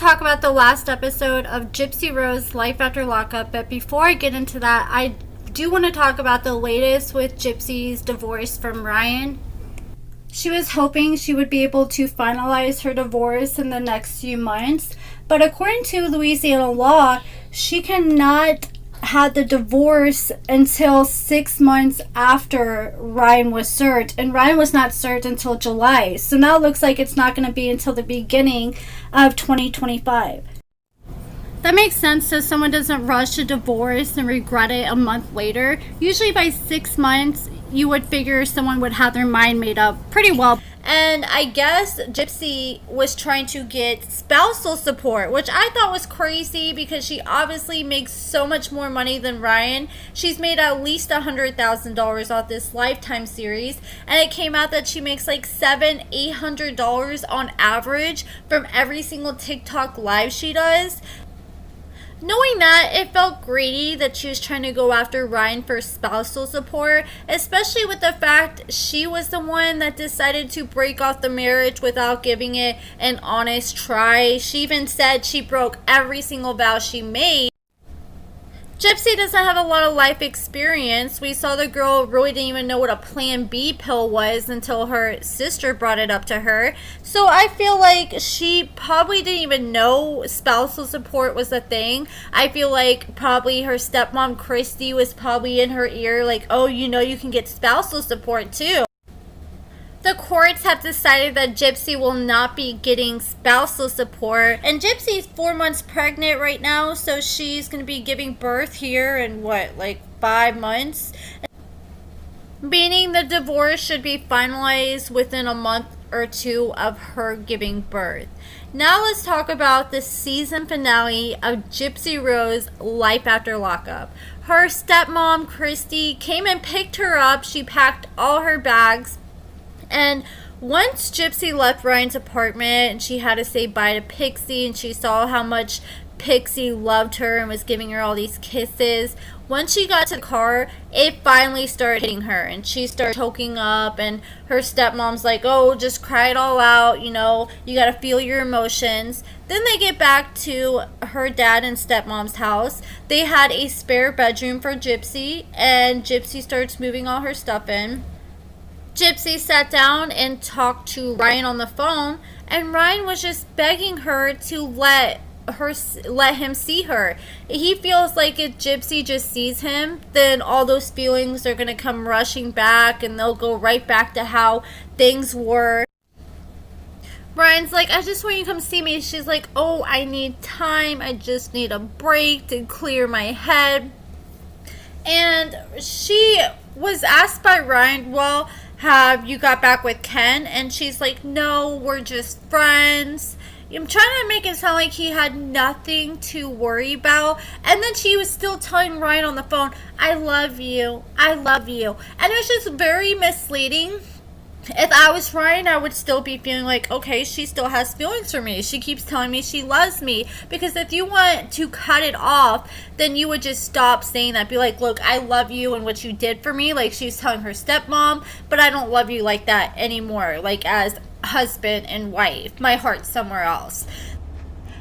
talk about the last episode of Gypsy Rose Life After Lockup, but before I get into that, I do want to talk about the latest with Gypsy's divorce from Ryan. She was hoping she would be able to finalize her divorce in the next few months, but according to Louisiana law, she cannot have the divorce until 6 months after Ryan was served, and Ryan was not served until July, so now it looks like it's not going to be until the beginning of 2025. That makes sense, so someone doesn't rush a divorce and regret it a month later. Usually by 6 months, you would figure someone would have their mind made up pretty well. And I guess Gypsy was trying to get spousal support, which I thought was crazy because she obviously makes so much more money than Ryan. She's made at least $100,000 off this Lifetime series, and it came out that she makes like $700-800 on average from every single TikTok live she does. Knowing that, it felt greedy that she was trying to go after Ryan for spousal support, especially with the fact she was the one that decided to break off the marriage without giving it an honest try. She even said she broke every single vow she made. Gypsy doesn't have a lot of life experience. We saw the girl really didn't even know what a Plan B pill was until her sister brought it up to her. So I feel like she probably didn't even know spousal support was a thing. I feel like probably her stepmom Christy was probably in her ear like, oh, you know you can get spousal support too. The courts have decided that Gypsy will not be getting spousal support, and Gypsy's 4 months pregnant right now, so she's going to be giving birth here in like 5 months, meaning the divorce should be finalized within a month or two of her giving birth. Now let's talk about the season finale of Gypsy Rose Life After Lockup. Her stepmom Christy came and picked her up. She packed all her bags. And once Gypsy left Ryan's apartment and she had to say bye to Pixie, and she saw how much Pixie loved her and was giving her all these kisses, once she got to the car, it finally started hitting her and she started choking up, and her stepmom's like, oh, just cry it all out, you know, you gotta feel your emotions. Then they get back to her dad and stepmom's house. They had a spare bedroom for Gypsy, and Gypsy starts moving all her stuff in. Gypsy sat down and talked to Ryan on the phone, and Ryan was just begging her to let him see her. He feels like if Gypsy just sees him, then all those feelings are going to come rushing back and they'll go right back to how things were. Ryan's like, I just want you to come see me. She's like, oh, I need time. I just need a break to clear my head. And she was asked by Ryan, well, have you got back with Ken? And she's like, no, we're just friends. I'm trying to make it sound like he had nothing to worry about. And then she was still telling Ryan on the phone, I love you. I love you. And it was just very misleading. If I was Ryan, I would still be feeling like, okay, she still has feelings for me. She keeps telling me she loves me. Because if you want to cut it off, then you would just stop saying that. Be like, look, I love you and what you did for me. Like she was telling her stepmom, but I don't love you like that anymore. Like as husband and wife. My heart's somewhere else.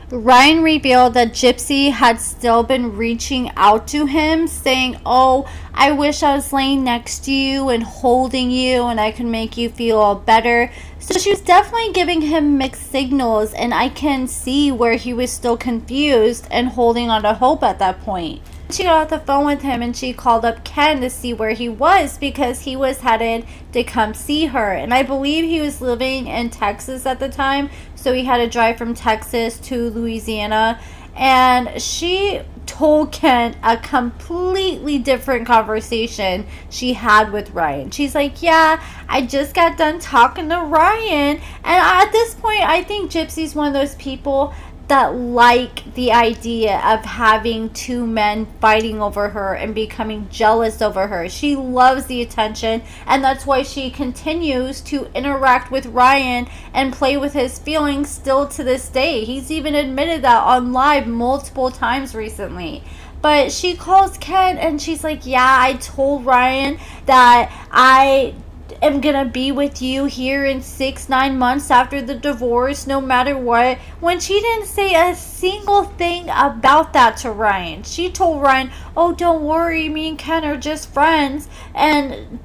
Ryan revealed that Gypsy had still been reaching out to him, saying, oh, I wish I was laying next to you and holding you and I could make you feel all better. So she was definitely giving him mixed signals, and I can see where he was still confused and holding on to hope at that point. She got off the phone with him and she called up Ken to see where he was because he was headed to come see her. And I believe he was living in Texas at the time, so he had to drive from Texas to Louisiana. And she told Ken a completely different conversation she had with Ryan. She's like, yeah, I just got done talking to Ryan. And at this point, I think Gypsy's one of those people that like the idea of having two men fighting over her and becoming jealous over her. She loves the attention, and that's why she continues to interact with Ryan and play with his feelings still to this day. He's even admitted that on live multiple times recently. But she calls Ken and she's like, yeah, I told Ryan that I am gonna be with you here in 6-9 months after the divorce, no matter what, when she didn't say a single thing about that to Ryan. She told Ryan, oh, don't worry, me and Ken are just friends. And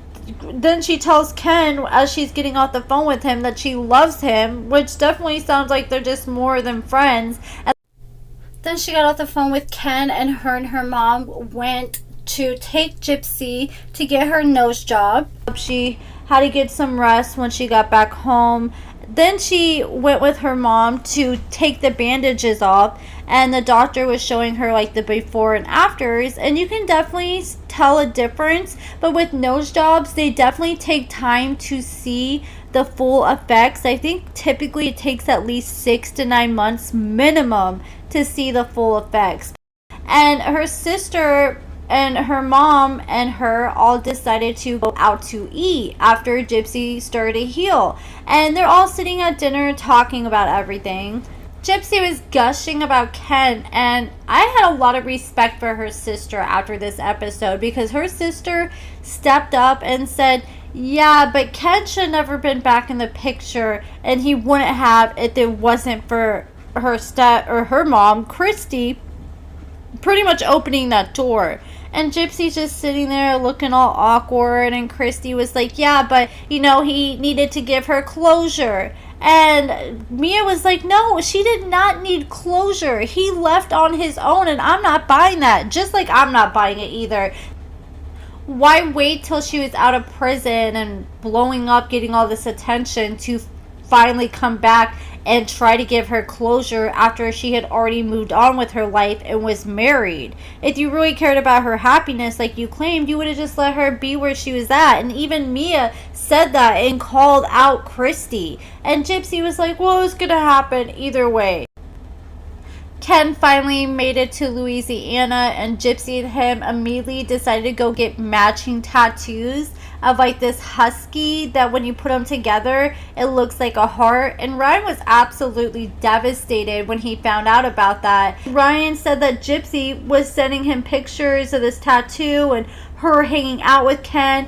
then she tells Ken as she's getting off the phone with him that she loves him, which definitely sounds like they're just more than friends. And then she got off the phone with Ken, and her mom went to take Gypsy to get her nose job. She had to get some rest when she got back home. Then she went with her mom to take the bandages off, and the doctor was showing her like the before and afters, and you can definitely tell a difference. But with nose jobs, they definitely take time to see the full effects. I think typically it takes at least 6 to 9 months minimum to see the full effects. And her sister and her mom and her all decided to go out to eat after Gypsy started to heal. And they're all sitting at dinner talking about everything. Gypsy was gushing about Ken, and I had a lot of respect for her sister after this episode, because her sister stepped up and said, yeah, but Ken should have never been back in the picture, and he wouldn't have if it wasn't for her mom, Christy, pretty much opening that door. And Gypsy's just sitting there looking all awkward, and Christy was like, yeah, but he needed to give her closure. And Mia was like, no, she did not need closure. He left on his own, and I'm not buying that. Just like I'm not buying it either. Why wait till she was out of prison and blowing up, getting all this attention, to finally come back and try to give her closure after she had already moved on with her life and was married? If you really cared about her happiness like you claimed, you would have just let her be where she was at. And even Mia said that and called out Christy. And Gypsy was like, well, it's gonna happen either way. Ken finally made it to Louisiana, and Gypsy and him immediately decided to go get matching tattoos of like this husky that when you put them together, it looks like a heart. And Ryan was absolutely devastated when he found out about that. Ryan said that Gypsy was sending him pictures of this tattoo and her hanging out with Ken.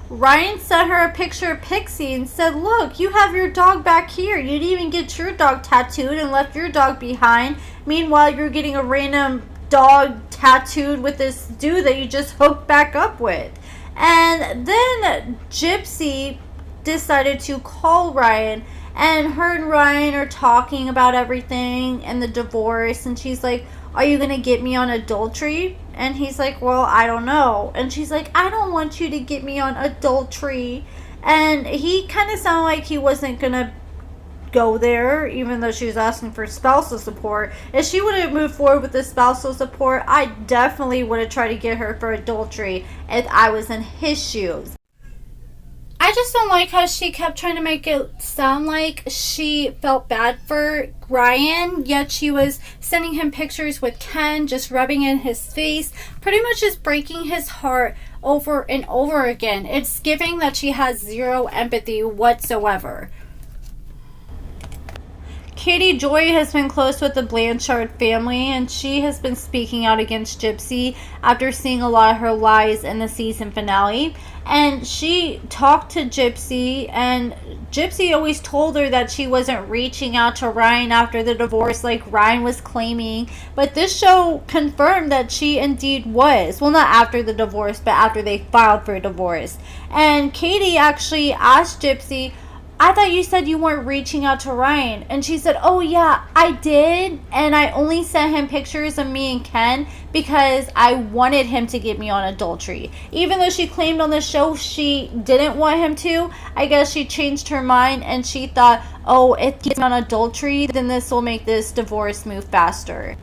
Ryan sent her a picture of Pixie and said, look, you have your dog back here. You didn't even get your dog tattooed and left your dog behind. Meanwhile, you're getting a random dog tattooed with this dude that you just hooked back up with. And then Gypsy decided to call Ryan, and her and Ryan are talking about everything and the divorce, and she's like, are you gonna get me on adultery? And he's like, well, I don't know. And she's like, I don't want you to get me on adultery. And he kind of sounded like he wasn't gonna go there, even though she was asking for spousal support. If she would have moved forward with the spousal support, I definitely would have tried to get her for adultery if I was in his shoes. I just don't like how she kept trying to make it sound like she felt bad for Ryan, yet she was sending him pictures with Ken, just rubbing in his face, pretty much just breaking his heart over and over again. It's giving that she has zero empathy whatsoever. Katie Joy has been close with the Blanchard family, and she has been speaking out against Gypsy after seeing a lot of her lies in the season finale. And she talked to Gypsy, and Gypsy always told her that she wasn't reaching out to Ryan after the divorce like Ryan was claiming. But this show confirmed that she indeed was. Well, not after the divorce, but after they filed for a divorce. And Katie actually asked Gypsy, I thought you said you weren't reaching out to Ryan. And she said, oh yeah, I did. And I only sent him pictures of me and Ken because I wanted him to get me on adultery. Even though she claimed on the show she didn't want him to, I guess she changed her mind and she thought, oh, if he gets me on adultery, then this will make this divorce move faster.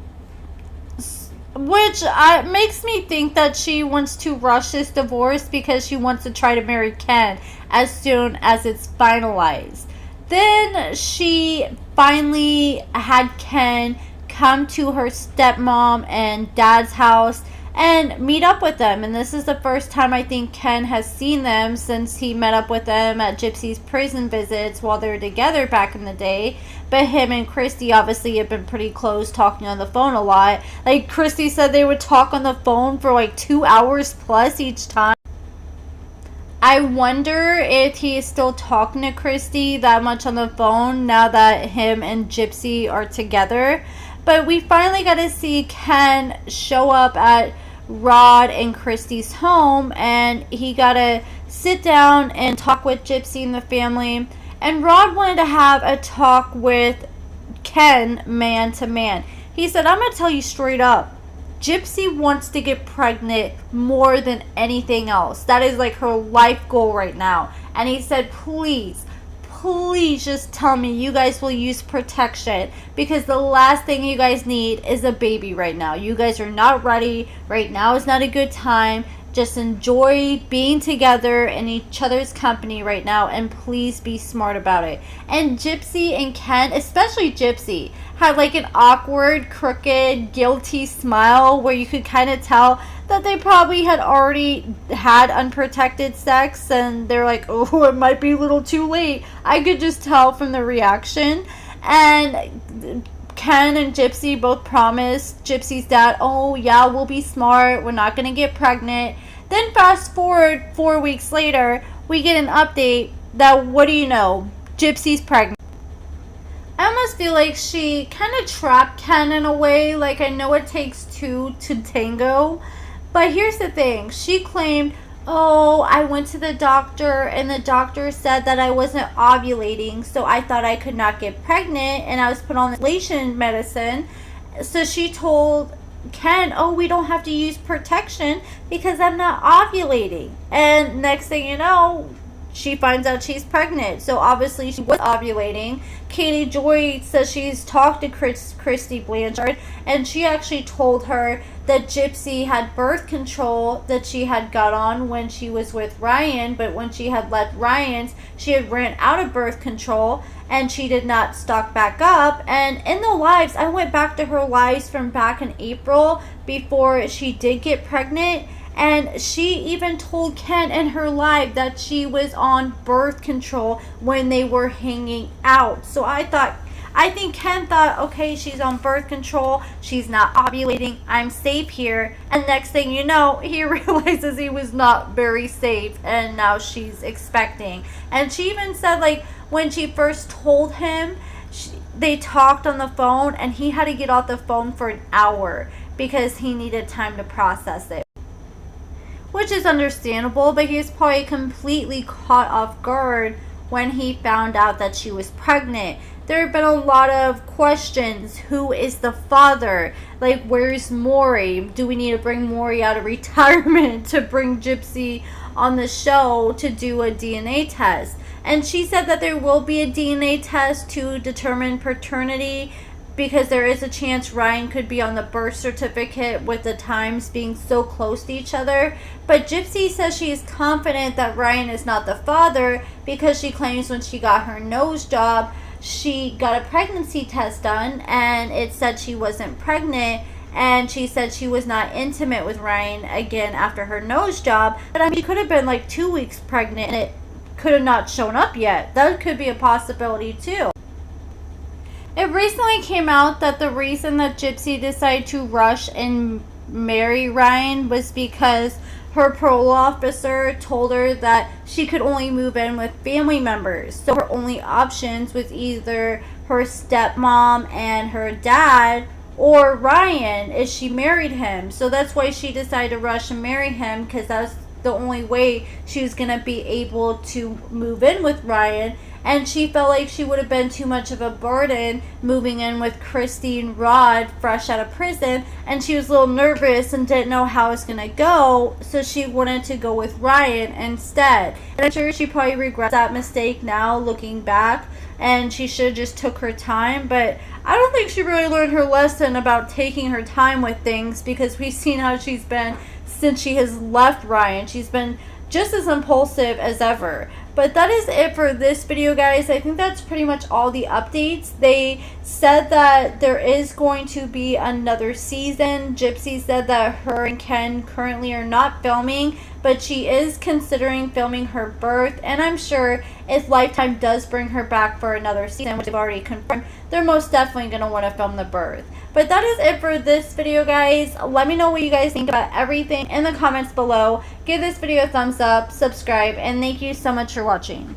Which makes me think that she wants to rush this divorce because she wants to try to marry Ken as soon as it's finalized. Then she finally had Ken come to her stepmom and dad's house and meet up with them. And this is the first time I think Ken has seen them since he met up with them at Gypsy's prison visits while they were together back in the day. But him and Christy obviously have been pretty close, talking on the phone a lot. Like Christy said they would talk on the phone for like 2 hours plus each time. I wonder if he is still talking to Christy that much on the phone now that him and Gypsy are together. But we finally got to see Ken show up at Rod and Christy's home, and he got to sit down and talk with Gypsy and the family. And Rod wanted to have a talk with Ken man to man. He said, I'm going to tell you straight up, Gypsy wants to get pregnant more than anything else. That is like her life goal right now. And he said, please just tell me you guys will use protection, because the last thing you guys need is a baby right now. You guys are not ready. Right now is not a good time. Just enjoy being together in each other's company right now, and please be smart about it. And Gypsy and Ken, especially Gypsy, had like an awkward, crooked, guilty smile where you could kind of tell that they probably had already had unprotected sex, and they're like, oh, it might be a little too late. I could just tell from the reaction. And Ken and Gypsy both promised Gypsy's dad, oh yeah, we'll be smart, we're not gonna get pregnant. Then fast forward 4 weeks later, we get an update that, what do you know, Gypsy's pregnant. I almost feel like she kind of trapped Ken in a way. Like, I know it takes two to tango, but here's the thing. She claimed, oh, I went to the doctor and the doctor said that I wasn't ovulating, so I thought I could not get pregnant, and I was put on ovulation medicine. So she told Ken, oh, we don't have to use protection because I'm not ovulating. And next thing you know, she finds out she's pregnant. So obviously she was ovulating. Katie Joy says she's talked to Christy Blanchard, and she actually told her that Gypsy had birth control that she had got on when she was with Ryan, but when she had left Ryan's, she had ran out of birth control and she did not stock back up. And in the lives, I went back to her lives from back in April before she did get pregnant, and she even told Ken in her live that she was on birth control when they were hanging out. So I think Ken thought, okay, she's on birth control, she's not ovulating, I'm safe here. And next thing you know, he realizes he was not very safe, and now she's expecting. And she even said, like, when she first told him, they talked on the phone, and he had to get off the phone for an hour because he needed time to process it. Which is understandable, but he was probably completely caught off guard when he found out that she was pregnant. There have been a lot of questions. Who is the father? Like, where's Maury? Do we need to bring Maury out of retirement to bring Gypsy on the show to do a DNA test? And she said that there will be a DNA test to determine paternity, because there is a chance Ryan could be on the birth certificate with the times being so close to each other. But Gypsy says she is confident that Ryan is not the father, because she claims when she got her nose job, she got a pregnancy test done and it said she wasn't pregnant, and she said she was not intimate with Ryan again after her nose job. But I mean, she could have been like 2 weeks pregnant and it could have not shown up yet. That could be a possibility too. It recently came out that the reason that Gypsy decided to rush and marry Ryan was because her parole officer told her that she could only move in with family members. So her only options was either her stepmom and her dad or Ryan if she married him. So that's why she decided to rush and marry him, because that's the only way she was going to be able to move in with Ryan. And she felt like she would have been too much of a burden moving in with Christy and Rod fresh out of prison. And she was a little nervous and didn't know how it was going to go. So she wanted to go with Ryan instead. And I'm sure she probably regrets that mistake now looking back. And she should have just took her time. But I don't think she really learned her lesson about taking her time with things, because we've seen how she's been since she has left Ryan. She's been just as impulsive as ever. But that is it for this video, guys. I think that's pretty much all the updates. They said that there is going to be another season. Gypsy said that her and Ken currently are not filming, but she is considering filming her birth, and I'm sure if Lifetime does bring her back for another season, which they've already confirmed, they're most definitely going to want to film the birth. But that is it for this video, guys. Let me know what you guys think about everything in the comments below. Give this video a thumbs up, subscribe, and thank you so much for watching.